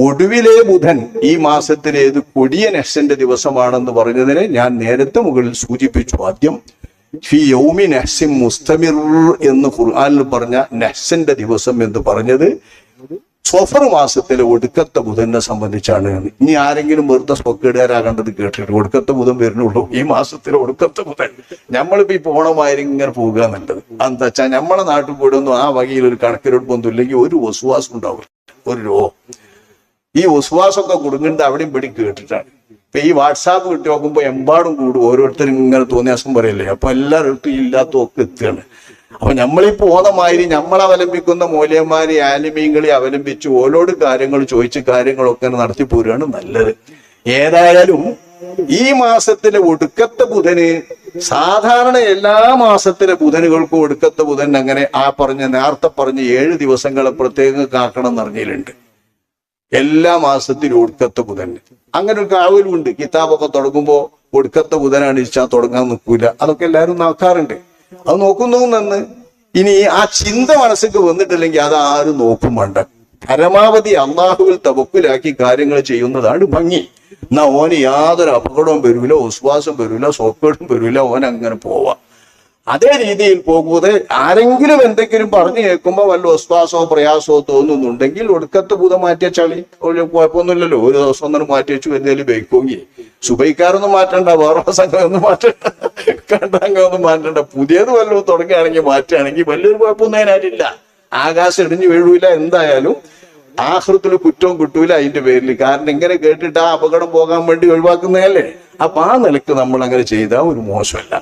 ഒടുവിലെ ബുധൻ ഈ മാസത്തിലെ ഏത് കൊടിയ നെഹ്സിന്റെ ദിവസമാണെന്ന് പറഞ്ഞതിനെ ഞാൻ നേരത്തെ മുകളിൽ സൂചിപ്പിച്ചു. ആദ്യം ഫി യൗമി നെഹ്സിൻ മുസ്തമിർ എന്ന് ഖുർആനിൽ പറഞ്ഞ നെഹ്സിന്റെ ദിവസം എന്ന് പറഞ്ഞത് സഫർ മാസത്തിലെ ഒടുക്കത്തെ ബുധനെ സംബന്ധിച്ചാണ്. ഇനി ആരെങ്കിലും വെറുതെ സ്വക്കേടുകാരാകേണ്ടത് കേട്ടിട്ട് ഒടുക്കത്തെ ബുധൻ വരുന്നുള്ളൂ ഈ മാസത്തിലെ ഒടുക്കത്തെ ബുധൻ. നമ്മളിപ്പോ ഈ പോണമായിരം ഇങ്ങനെ പോകുക എന്നുള്ളത് എന്താ വെച്ചാൽ നമ്മളെ നാട്ടിൽ കൂടെ ഒന്നും ആ വകയിൽ ഒരു കണക്കിലെടുപ്പൊന്നും ഇല്ലെങ്കിൽ ഒരു വസുവാസം ഉണ്ടാവില്ല. ഒരു രോഗം ഈ വസുവാസമൊക്കെ കുടുങ്ങുന്നത് അവിടെയും പിടി കേട്ടിട്ടാണ്. ഇപ്പൊ ഈ വാട്സാപ്പ് കിട്ടി നോക്കുമ്പോ എമ്പാടും കൂടും, ഓരോരുത്തരും ഇങ്ങനെ തോന്നിയാസം പറയല്ലേ. അപ്പൊ എല്ലാവരും ഇല്ലാത്തൊക്കെ എത്തുകയാണ്. അപ്പൊ നമ്മളീ പോന്നമാതിരി നമ്മളവലംബിക്കുന്ന മൂല്യന്മാരെ ആലിമീങ്ങളെ അവലംബിച്ച് ഓരോട് കാര്യങ്ങൾ ചോദിച്ച് കാര്യങ്ങളൊക്കെ നടത്തി പോരുകയാണ് നല്ലത്. ഏതായാലും ഈ മാസത്തിലെ ഒടുക്കത്തെ ബുധന് സാധാരണ എല്ലാ മാസത്തിലെ ബുധനുകൾക്കും ഒടുക്കത്തെ ബുധൻ അങ്ങനെ നേരത്തെ പറഞ്ഞ 7 ദിവസങ്ങളെ പ്രത്യേകം കാക്കണം എന്ന് അറിഞ്ഞിട്ടുണ്ട്. എല്ലാ മാസത്തിലും ഒടുക്കത്തെ ബുധൻ അങ്ങനെ ഒരു കാവലുണ്ട്. കിതാബൊക്കെ തുടങ്ങുമ്പോ ഒടുക്കത്തെ ബുധനാണ് ഇച്ചാൽ തുടങ്ങാൻ നിൽക്കൂല. അതൊക്കെ എല്ലാവരും നോക്കാറുണ്ട്. അത് നോക്കുന്നു നിന്ന് ഇനി ആ ചിന്ത മനസ്സിക്ക് വന്നിട്ടില്ലെങ്കിൽ അത് ആരും നോക്കും വേണ്ട. പരമാവധി അള്ളാഹുവിൽ തവക്കുലാക്കി കാര്യങ്ങൾ ചെയ്യുന്നതാണ് ഭംഗി. എന്നാ ഓന് യാതൊരു അപകടവും വരൂല, വിശ്വാസം വരൂല, സോക്കേടും വരൂല. ഓൻ അങ്ങനെ പോവാം. അതേ രീതിയിൽ പോകുന്നത് ആരെങ്കിലും എന്തെങ്കിലും പറഞ്ഞു കേൾക്കുമ്പോ വല്ല വിശ്വാസമോ പ്രയാസമോ തോന്നുന്നുണ്ടെങ്കിൽ ഒടുക്കത്തെ ബുധം മാറ്റിയ ചളി കുഴപ്പമൊന്നുമില്ലല്ലോ. ഒരു ദിവസം ഒന്നും മാറ്റി വെച്ചു എന്തെങ്കിലും ബൈക്കോങ്ങി സുബൈക്കാരൊന്നും മാറ്റണ്ട, വേറെ സംഘമൊന്നും മാറ്റണ്ട, കണ്ടങ്ങൊന്നും മാറ്റണ്ട. പുതിയത് വല്ലതും തുടങ്ങുകയാണെങ്കിൽ മാറ്റുകയാണെങ്കിൽ വലിയൊരു കുഴപ്പമൊന്നും അതിനായിട്ടില്ല. ആകാശം ഇടിഞ്ഞു വീഴൂല. എന്തായാലും ആഹൃത്തിൽ കുറ്റവും കിട്ടൂല അതിന്റെ പേരിൽ. കാരണം ഇങ്ങനെ കേട്ടിട്ട് ആ അപകടം പോകാൻ വേണ്ടി ഒഴിവാക്കുന്നതല്ലേ. അപ്പൊ ആ നിലക്ക് നമ്മൾ അങ്ങനെ ചെയ്താൽ ഒരു മോശമല്ല.